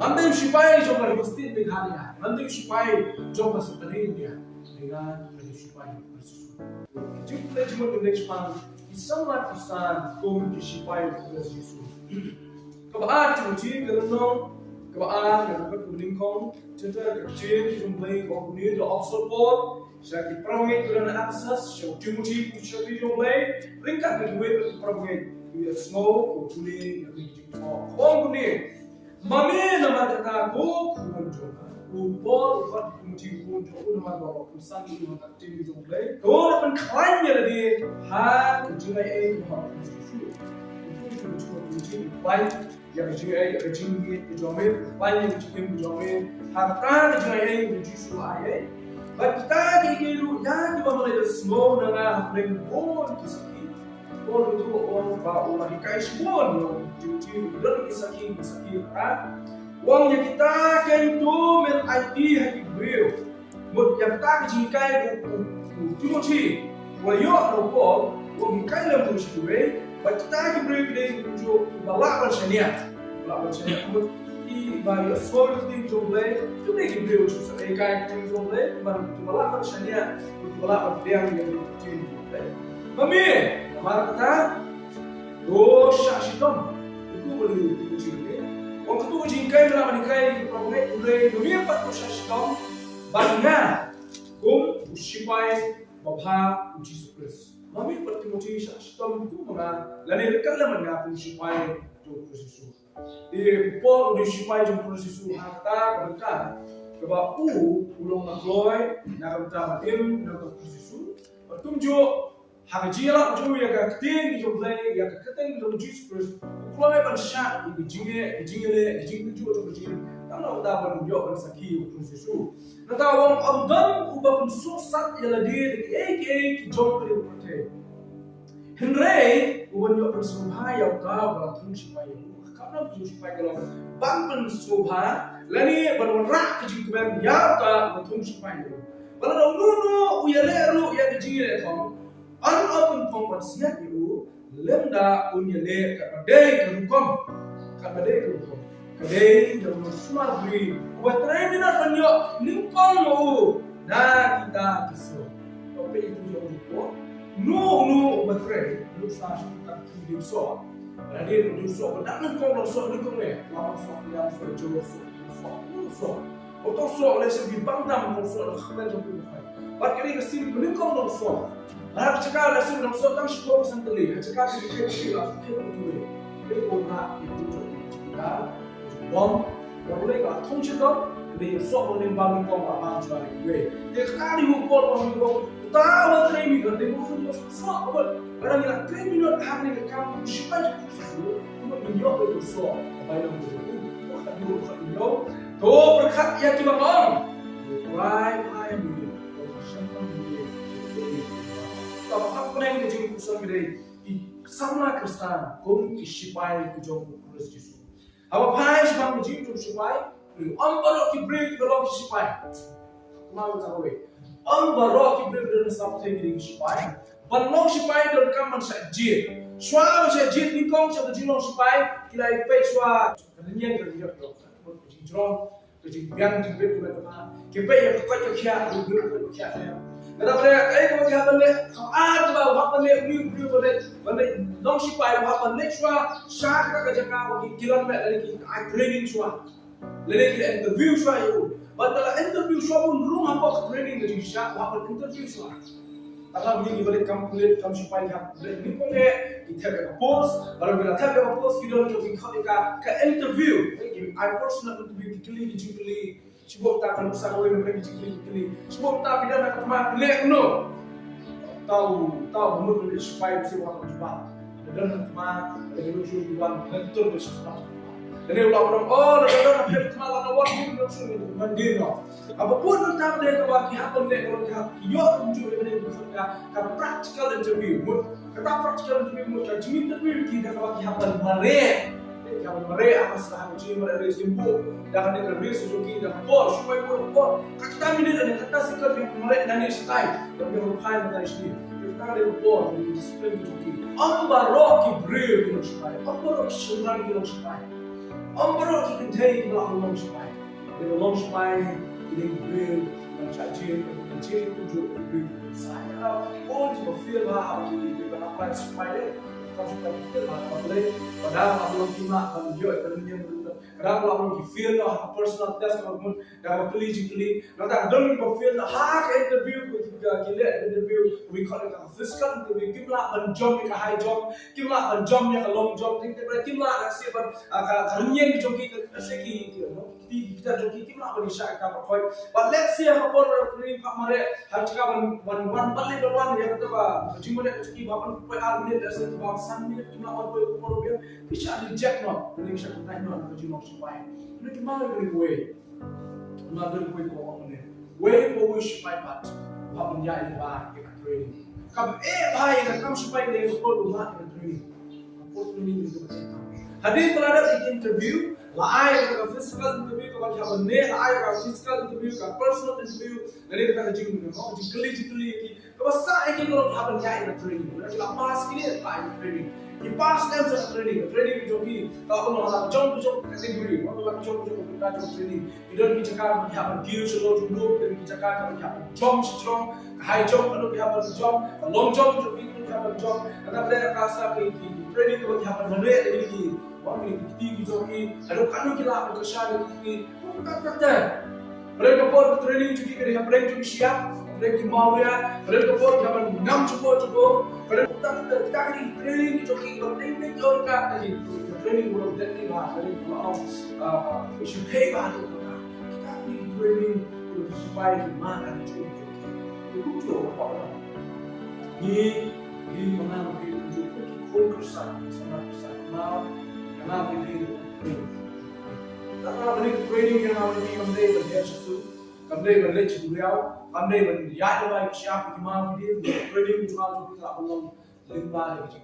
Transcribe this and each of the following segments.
Nanti SHIPAI jom lagi pasti dengan nanti SHIPAI jom masuk tadi dia dengan SHIPAI bersusun. Jika cuma next month, SAMLA KHRISTAN KUM SHIPAI JISU. Kebaan cuma kerana kebaan yang dapat meningkong, cerita kecil jumlah komponen the Oxford, saya diperangi kerana akses, saya cuma jumlah ringkat kedua diperangi with snow komponen yang dijual komponen. Mami nama kata aku kunjung, upor ikut kunci kunjung nama bawa pesan itu nama tim jumlah. Kau dapat kainnya dari hal kunjungai bawa kunci kunci baik yang kunjungai kunjungai baik yang kunjungai harta kunjungai kunci suai. Kita kira ya kita mulai semua dengan berikut kisah. Orang itu orang bawa orang ikai semua, cuci dan kisah kan. Uang yang kita kan itu men IT hari beliau, mud yang tak jikai cuma cuci, wayok rokok, uang ikai lem terus cuci, kita beliau beliau tujuh balak bersania, mud di bayar soal tim jomble, tu beliau cuci ikai tim jomble, baru balak bersania, balak berdiam yang cuci jomble. Mami. Maka kata dosa sitom itu boleh diuji. Waktu itu uji kai dalam nikai program mulai dunia 4 dosa sitom bangga kum SHIPAI babha JISU KHRIST. Kami bertemu sitom itu mana lani dekat lah mana kum SHIPAI JISU. Di por di SHIPAI JISU harta berkat keba ulong nakloy nak bertama tim nak JISU bertunjuk Hajira tu yang keting di jumlah yang keting dalam JISU KHRIST. Kalau ada syak di jingle tu atau jingle, kalau ada penunjuk bersaki JISU. Nanti orang amdam ubah pensusat ialah dia di jom beri berkata. Henry ubah penunjuk pensumpah yang kau berlaku SHIPAI. Karena SHIPAI kalau bang pensumpah, lani berwarak kejingkuan yang kau berlaku SHIPAI. Kalau nunu uyaleru yang kejingle kau. Open kompetensinya itu lemda unyele kadai kerukom kadai dalam semua beri buat terminal penyo ningkong mau dah kita kisah tapi itu jauh itu nu betre lu sah tak hidup so jadi hidup so benar ningkong lama so yang jauh so atau so oleh segi bangdam so khmer jauh Bakri kesini meningkong so Harap cakap langsung dalam sotang syukur santeli. Cakap kita kita betul. Kita orang itu kita bom boleh tak thongchidor dia sok boleh bangun kau apa cari gue. Dia kali ukol orang itu tahu training dia mungkin sok apa. Orang yang training hari ni kamu SHIPAI itu menyok itu sok. Apa yang begitu? Waktu itu tu berkat ya kita bang. Right ni. Apa yang kita usaha kita SAMLA KHRISTAN KUM SHIPAI JISU KHRIST. Apa pai sebab kita SHIPAI? Ambarok kibrit belok SHIPAI. Kemana kita tahu? Ambarok kibrit dalam sabtu ini SHIPAI. Banlong SHIPAI dalam kamar sajid. Suara sajid ni kong sabtu jinong SHIPAI kita ipai suara. Kerana kerja kerja kejadian kibrit kita kipai yang kau cakap dulu cakap. Kata mereka, kalau kita balik, ada bahawa balik view balik dong SHIPAI bahawa balik suah syak kita kerja kau kilan balik lagi training suah, lagi interview suah itu, padahal interview suah pun belum apa training kerja syak bahawa interview suah. Kalau begini balik kamu kulit kamu SHIPAI balik ni pun kita ke post, baru kita tak ke post kita ke interview, I personal interview kali. Sebab tak akan usaha orang yang kali. Sebab tak bila nak kemak lek no. Tahu menurut SHIPAI mesti orang berjumpa. Dan kemak ada lucu jual betul bersama. Jadi orang dah kemak lawan pun langsung mandino. Apapun tentang dia kawaki happen lek orang dia yo tunjuk dia bekerja kan practical interview. Kata practical interview kita interview kita kawaki happen mare. Yang mereka masalah uji mereka sembuh dan mereka bersujuki dan por supaya por kata ini dan kata sikap yang mereka dan SHIPAI dan mereka berkai mereka sini kita ada por di disiplin uji ambarok ibril di SHIPAI ambarok syuran di SHIPAI baru kita jadi kalau long SHIPAI. Kalau long SHIPAI ini beliau mencari tujuh beliau saya. Oh cuma feel lah di beberapa SHIPAI deh. Kalau SHIPAI feel lah boleh. Padahal kalau kita menjual kerjanya kadang kalau feel lah personal test kalau pun dah keli, nanti don't even feel lah hak interview kita interview we call it a physical interview kita menjom ke high job kita menjom ke long job kita nasi kerjanya joki seki kita joki kita berisyak kita pakai but let's say apa ini pak mare harga one balik berwan ya kita apa cuma dia joki bapak pakai army dasar bapak sangat kita pakai dia bisa reject no ini bisa kita no kerja SHIPAI. Ini gimana dari gue? Another gue kau apa ni? Gue mau SHIPAI pat, apa menjadi bah kita training. Kamu bah yang kamu SHIPAI dia ikut rumah kita training. Apa training itu macam apa? Hadir berada di interview, lain ke physical interview, kalau kita benda, lain ke physical interview, ke personal interview, jadi kita kerja ni, mau jikeli. Kalau saya ini kalau kita menjadi kita training, kita pas kini apa training? You pass them for training jogi. Kalau orang jom kategori, orang jom training. You don't need to come and have a gear solo to move. You need to come and have a jump strong, high jump kalau you have a jump, a long jump jogi you have a jump. Karena mereka rasa ini training kalau you have a mana ini, orang ini tinggi jogi. Kalau kamu kita berkesan ini, kata. Mereka pun training jogi kerja mereka jogi siap. Mereka mau ya, mereka pun jangan ngam cukup. Mereka kita ini training joki kalau training joki tadi training belum jadi lah, training belum SHIPAI baru kita ini training untuk SHIPAI mana joki. Itu apa? Ini mana joki KHRISTAN sama KHRISTAN mau kenapa ini training? Karena ini training yang harus diambil oleh JISU. Kami berleci beliau, kami berjaya baik siapa di mana dia training cuma kita belum lima lagi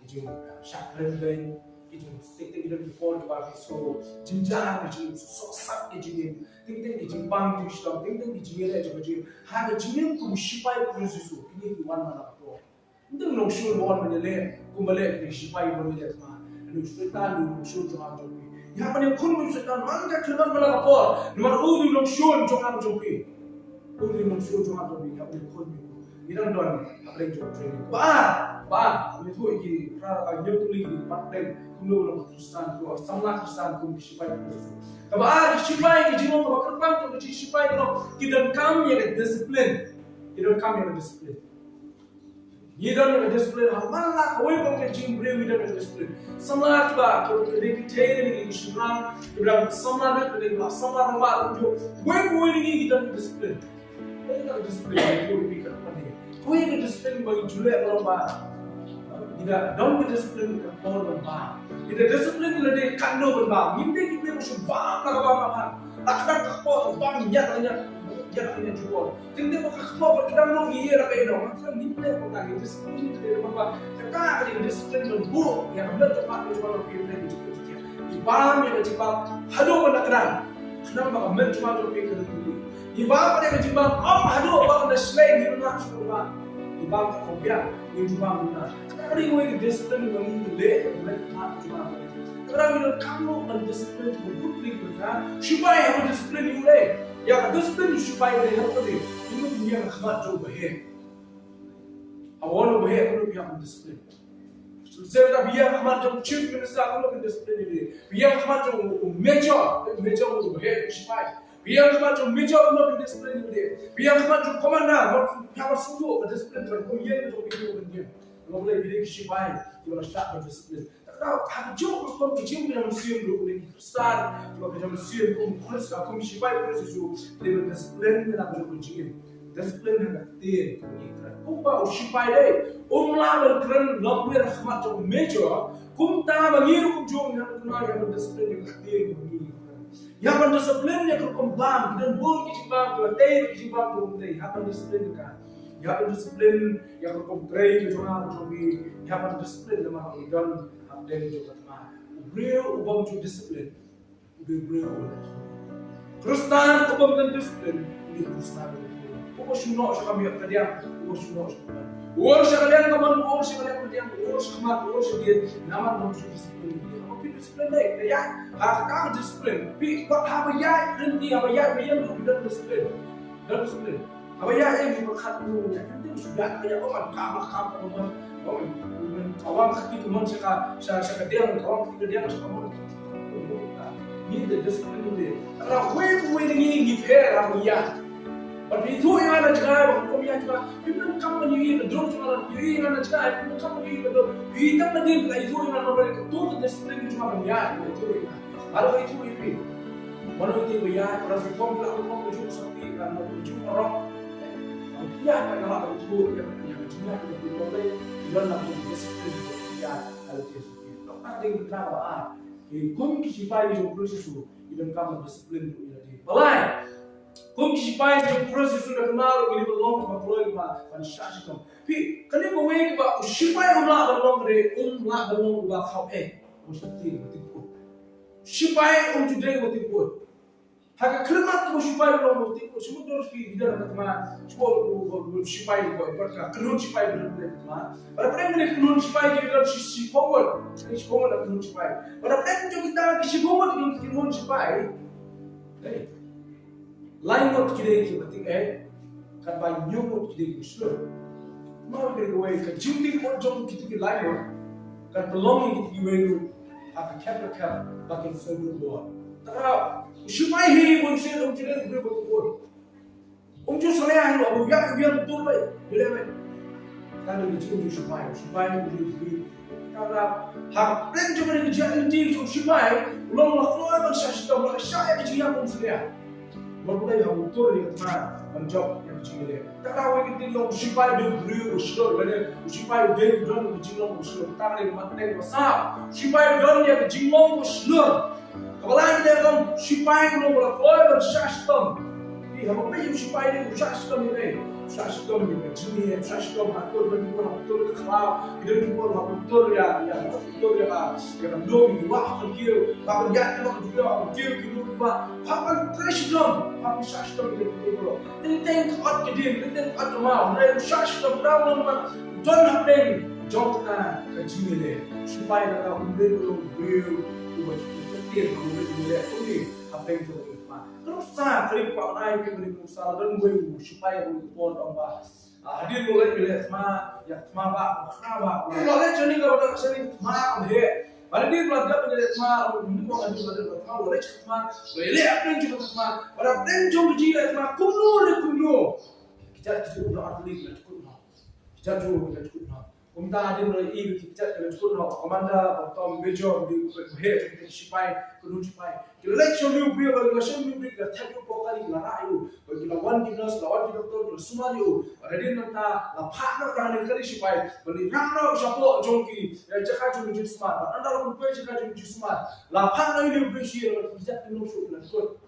kita syakran dan kita stick before the body so jinjang kita sosok kita tinggal bang kita Islam tinggal kita ada jinjang tu SHIPAI proses ini di mana apa itu nong show bukan menyelir kembali ke SHIPAI menyelir mana itu cerita nong show jangan joki यहाँ पर ये खुद मुझसे कहा मान का खिलवन वाला कपोर नमर उदी लोग शोर जो काम जो भी उदी लोग शोर जो काम जो भी अपने खुद में इधर डॉन अपने जो ट्रेनिंग बार ये तो ये ये तो लिखी पत्ते कुम लोग KHRISTAN को SAMLA KHRISTAN को SHIPAI को तब SHIPAI के जीवन को बकरपान तो कि SHIPAI को कि don't come ये discipline you don't come here discipline ये don't discipline हमारा कोई कोई जिम ब्रेव ये don't discipline SAMLA क्या क्योंकि देखिए ठेले नहीं शिवराम इब्राहिम SAMLA में तो देखिए SAMLA रंगा जो कोई नहीं ये don't discipline ये don't discipline कोई भी करता नहीं कोई भी discipline बगी जुले अपना बात इधर don't be discipline का और बात इधर discipline लड़े कानो बात मिंदे की भी कुछ बात लगा बात lakar kakpo bang ya jual tinggal mau kakpo berkedam lo iya rakyat dong macam ni pun tak ada disiplin dari apa kakak ada disiplin berburuk yang benar tepat cuma lo pilih dari juga ibam yang jibam hado benakran kenapa kamu cuma lo pilih dari ibam ada jibam hado bang ada selain di mana sudah ibam tak kopiah ibam benar kakak ini mau disiplin bagi boleh tepat cuma Orang itu kamu mendisiplin berbuat benar, SHIPAI harus disiplin juga. Ya, disiplin SHIPAI dia apa dia? Ini punya khidmat jauh bahaya. Awalnya bahaya kalau dia mendisiplin. Saya kata dia khidmat jauh chief minister kalau mendisiplin dia. Dia khidmat jauh major itu bahaya SHIPAI. Dia khidmat jauh major kalau mendisiplin dia. Dia khidmat jauh komandan kalau harus sungguh mendisiplin berkuliah itu dia. Kalau boleh bilik SHIPAI, dia harus tak mendisiplin. Tahu, jauh kalau kecil kita museum dulu ni KHRISTAN, juga kita museum KUM SHIPAI proses dia berdisiplin dalam berkuliah, disiplin hendak tiada kita. Kumpa SHIPAI deh, umlah berkeran lakukan rahmat jauh major, kumta mengiru kumjung yang kenal yang berdisiplin hendak tiada ini. Yang berdisiplin yang berkembang dan boleh kecibang, tiada kecibang belum tiada, yang berdisiplin kan. Yang berdisiplin yang berkompres kejuangan jogi, yang berdisiplin dalam hidup dan juga teman. Real ubah ju disiplin, real KHRISTAN ubah dan disiplin, KHRISTAN. Ubah sunnah kami kerja, ubah sunnah. Or sekalian kaman, or sekalian kerjaan, or semat, or sedian, nama non disiplin. Apa disiplin deh? Ya, harus disiplin. Apa ya? Nanti apa ya? Yang tidak disiplin, tidak disiplin. Apa ya yang diberkat dulu? Nanti sudah kayak orang kamar orang kawan ketika man saya dia kawan ketika dia masuk kamu. Ini the disiplin dulu. Karena when ini repair apa ya? Tapi itu yang ada juga, kami juga, kita kamu ini drone juga, ini yang ada juga, kita kamu ini betul, kita nanti itu yang ada mereka tu disiplin cuma banyak, itu yang, kalau itu ini, mana itu banyak, orang berkom orang berjuang seperti orang berjuang orang, dia akan kalau itu yang cuma itu boleh, dia nak disiplin dia, kalau itu, ada yang kenapa KUM SHIPAI itu proses itu, dia kamu disiplin itu dia, balai. KUM SHIPAI yang proses sudah kenal ini belum keluar ke masyarakat. Tapi kalau boleh ke SHIPAI umlah belum ke kau mesti betul. SHIPAI today betul. Hak kalimat ke SHIPAI belum betul. Semua terus di dalam tema SHIPAI berkat kanun SHIPAI betul tema. Pada pada ini kanun SHIPAI kita sisi forward kanun SHIPAI. Pada pada kita sisi forward kanun SHIPAI. Lain mot kita penting kan banyak mot kita Islam. Mau kita ke jumlah mot jom kita lain mot kan belonging kita itu apa cap bakin seluruh luar. Tapi SHIPAI ini pun saya kita betul. Jom saya lu biar betul baik, boleh baik. Kalau kita SHIPAI itu karena hak plan cuma dikerjakan di SHIPAI, belum lakukan sesuatu mereka saya kerja pun sudah. Mulai yang betul yang mana menjawab yang ciri. Karena kita yang SHIPAI dia beri usul, dan SHIPAI dia don jingong usul. Karena materi besar, SHIPAI don yang jingong usul. Kalau dia kan SHIPAI belum berlaku bersastam. Di apa yang SHIPAI dia bersastam ini, bersastam ini jenis, bersastam atur berdua atur kelab, kita berdua atur yang belum wah berkiu, apa yang kita berkiu kita Papan Kristan, papan Kristan itu betul. Ini tengok at kedim, ini tengok at mau. Mereka Kristan berapa lama? Don happen, jomkan kecilnya. Supaya kita belum buat ketir, boleh apa yang kita lakukan. Terus saya kerip pak naik beri musa dan gue supaya gue pon apa. Hadir boleh bila sama, ya sama pak, kenapa? Boleh jadi kalau kita sering maaf deh. Pada dia belajar menjadi smart, ini bukan dia belajar smart, boleh smart, boleh apa yang juga smart. Pada plan jom berjila smart, kumno. Kita juga arti kita cukup. Kita ada mulai ini kita cukup. Komanda atau major di head SHIPAI, kanun SHIPAI. Kita election new beri, election new beri kita tadi pokali kita rayu, kita lawan kita betul semua itu. Pada dia nanti la partner orang yang SHIPAI, beri partner siapa jongki, jaga jongki smart. Anda lakukan apa jaga jongki smart. La partner ini beri sih, kita kanun SHIPAI cukup.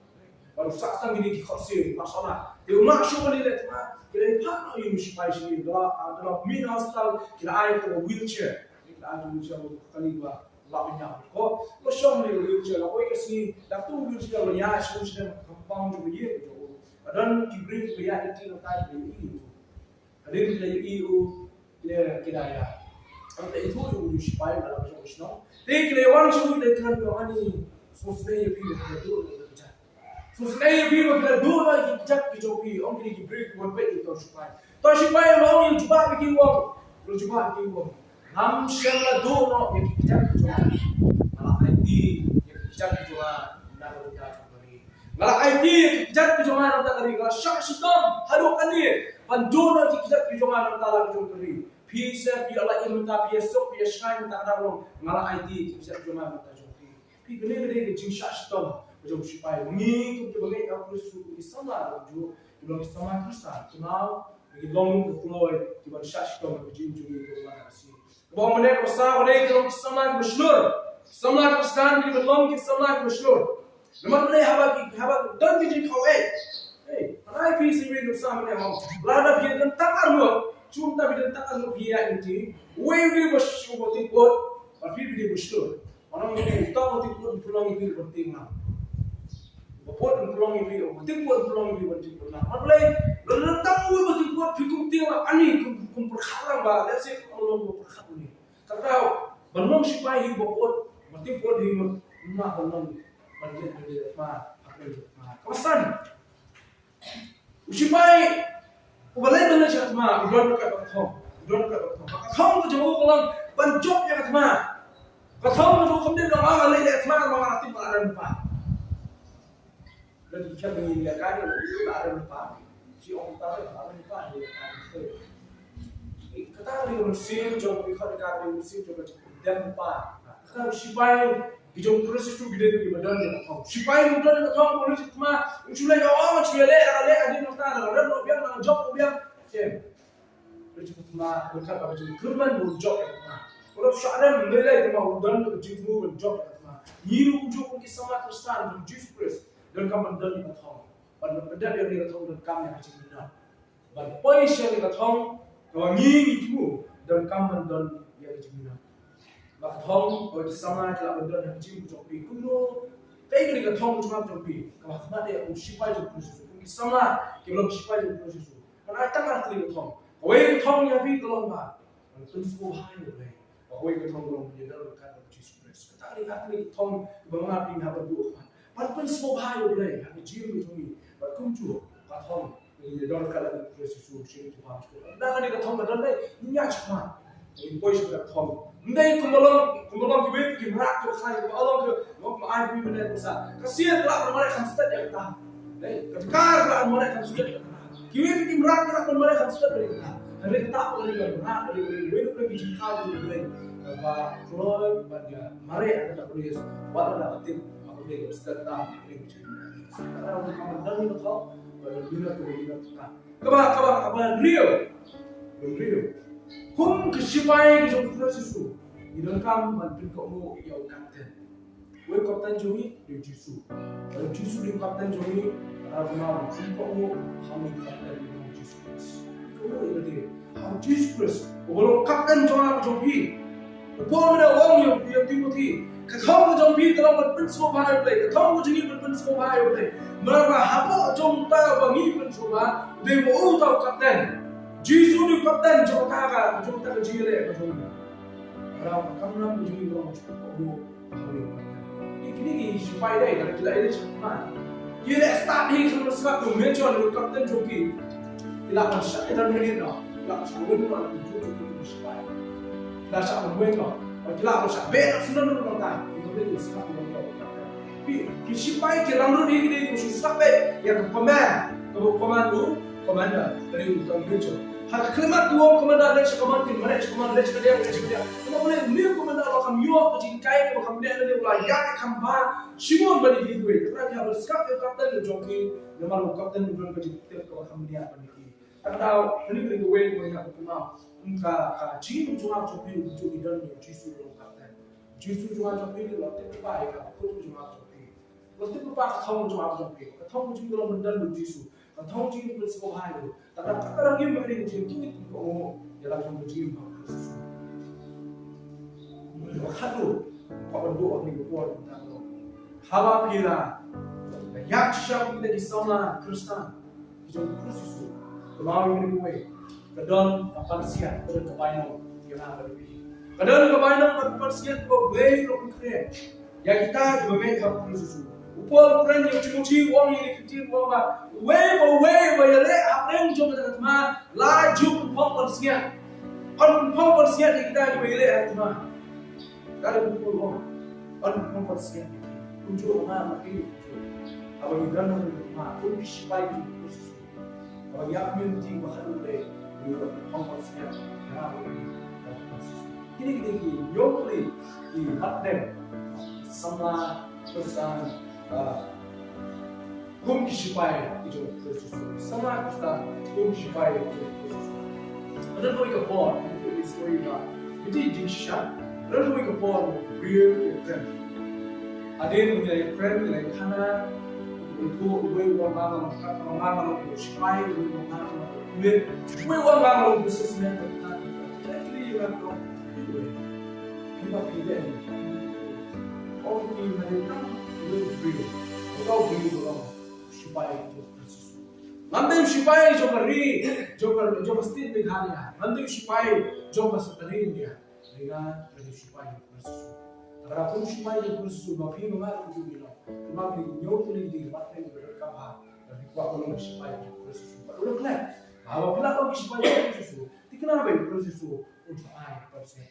Baru saat ini dikasih masalah. Dia masuk ke dalam tempat. Kita partner ini SHIPAI sini dalam mini hospital kita ada ke wheelchair. Kita ada wheelchair kali dua lapanya. Kau semua ni wheelchair. Kau ikasi waktu wheelchair banyak solusi compound juga ye. Dan kibrit banyak itu nanti dari EU. Ada dari EU kita ya. Kalau itu juga SHIPAI dalam solusi. Tapi kita solusi dari kan kau ni solusi yang pilih itu. Susnaya biwa kila dua kita kijopi, om kini kibrik buat itu SHIPAI. Tahu SHIPAI lo yang coba bikin uang, lo coba bikin uang. Nam SAMLA dua yang kita kijopi, malah IT yang kita kijopi, nak berita kembali. Malah IT yang kita kijopi nak kembali, kalau syak sistem hadukan dia, panjona yang kita kijopi nak kembali. Bisa biarlah imta biasok biaskan tak ada uang, malah IT yang kita kijopi nak kembali. Pi gede jing syak sistem. Jom SHIPAI mengikut berbagai proses di SAMLA juga dalam sama KHRISTAN kenal bagi long deploy di mana syaskom berjin juga itu masih. Bahwa mereka besar mereka dalam SAMLA berseluruh SAMLA KHRISTAN di belong ke SAMLA berseluruh. Namun mereka habak dan biji kawai. Kenapa visi ini bersama mereka? Lada dia dan tak arlo, cuma tapi dan tak arlo dia ini. Wave berseluruh tikut, tapi dia berseluruh. Orang ini tahu tikut pulang itu bertinggal. Bapot pelong ini, betul pun pelong ini betul pernah. Maklai, datang betul buat fikum tiang ani kum perkara bah, lesik Allah perkara ini. Karena benong SHIPAI bapot betul pun hidup rumah benong betul betul mah apa itu mah. Kawasan SHIPAI, balai benar cakap mah, udon kat thong. Thong tu jauh kalau banjok ya kat mah. Thong tu kemudian orang balai kat mah orang hati baran pa. Dan jika begini kan, itu baran pa. Si orang tahu baran pa dia kan. Kata dia musim jauh kita dekat musim jauh dan pa. Kalau SHIPAI hijau proses tu gede tu badan dia thong. SHIPAI udon kat thong boleh cakap mah. Usulai orang macam le ada nak tahu ada nak biar nak job biar. Kem. Berjumpa berkat apa jadi kerman berjob ya. Kalau syarab menilai cuma udang tu jisu berjob ya. Yiru ujuk pun kisah KHRISTAN JISU dan kamu dan di kathong. Pada benda dia di kathong dan kamu yang kecil benar. Pada pois yang di kathong kalau ngiri itu dan kamu dan yang kecil benar. Kathong kalau sama kalau benda yang kecil berjob pi kuno. Kayak di kathong cuma berjob pi. Kalau sama dia SHIPAI tu proses. Kisah lah kalau SHIPAI tu proses. Mana tak ada kathong. Away kathong ya pi kalau bah. Tentu hai boleh. Away kathong belum menjadi berkat JISU. Kata dia kathong kebangan pi haba dua. Pada semua hai boleh. Hanya jiru itu ni. Pada kuncu kathong menjadi berkat JISU. Sini tu bah. Dah kan dia kathong betul deh. Ini aja mah. Ini pois kathong. Ndai kumolong kibe kimrak tu khai ko Allah ke ngok ma ai pi benda besar. Kasihan kelak mereka start ya kita. Dai kekar kelak mereka start. Kiwe kimrak kelak mereka start dari kita. Hari kita boleh berat dari hidup lagi jikau boleh. Ba Floyd pada mari ada tak boleh. Wala dapatin aku boleh start dah dari macam. Karena untuk kamu ni kau pada dunia kita. Kaba Rio. KUM SHIPAI ke proses itu. Idan kamu bantu kamu yang kapten. Wei kapten jogi di JISU. Kalau JISU di kapten jogi, kalau mau kamu kapten di JISU. Kamu ini dia. Kamu JISU. Kalau kapten jogi, kalau ada orang yang Timothy, kamu jogi kalau berprinsip bahaya boleh. Kamu jogi berprinsip bahaya boleh. Mereka apa jom tahu bangi berprinsip bahaya. Dia mau tahu kapten. JISU di kapten jom tahu jile macam ni. Kalau kamu nak menjadi orang cukup kamu boleh. Ini SHIPAI dah. Kalau kita ini cepat. Dia start ni kalau sebab tu menjual di kapten joki. Tidak masuk dalam minit no. Tidak masuk minit no. Joki SHIPAI. Tidak masuk minit no. Tidak masuk. Benar sudah nurut tak. Itu dia sebab dia. Tapi SHIPAI kita nurut ini sampai yang komando dari utang menjual. Hak kalimat dua komanda lech komanda lech dia. Kita boleh new komanda lokam yo pejingkai ke lokam dia ada ulah ya kamba Simon bani gitu itu. Kita harus skap ke kapten joki, nama kapten bukan pejingkai ke lokam dia bani gitu. Kalau ini kita wait banyak kenal. Ka jiru cuma joki joki dan JISU kapten. JISU cuma joki lo tepai ka kutu cuma joki. Lo tepai kathong cuma joki. Kathong cuma lo mendan JISU. Kathong cuma prinsip bahaya. Tapi orang yang beri jiru itu kau jalan sama jiru proses. Waktu kau berdoa ni berdoa tentang hawa pira. Yak syam kita di SAMLA KHRISTAN hijau proses. Kemarin ini gue kedon kapan siap kedon kebayang yang ada lebih. Kedon kebayang kapan siap kau beli lo keren. Ya kita juga beli hal proses. Upol friend yang cimuci uang ini kecil uang bah. Way ya le apa yang coba kita mah laju pempersian. On pempersian kita juga le mah. Kalau upol uang on pempersian unjuk mah mati. Abang kita nak mah pun SHIPAI itu proses. Abang yang minti makan le di pempersian. Ini nyokli di hati SAMLA KHRISTAN. KUM SHIPAI itu proses. SAMLA KHRISTAN KUM SHIPAI itu proses. Ada dua kapal itu story lah. Jadi jinsan. Ada dua kapal real friend. Ada yang menjadi friend dengan kana itu dua orang orang SHIPAI dua orang businessman tentang. Jadi orang itu kita pilih. Orang ini mereka real. Kau beli orang Nanti SHIPAI jo pasti Meghalaya. Nanti SHIPAI jo pasutani India. Dengan SHIPAI bersusu. Agar pun SHIPAI jo bersusu bapi mengalir tu bilang. Cuma di nyok ni di mata ni berkabah. Dan kuat kalau SHIPAI jo bersusu. Udah kelak. Bahwa bila kau SHIPAI jo bersusu, dikenal baik bersusu untuk air bersih.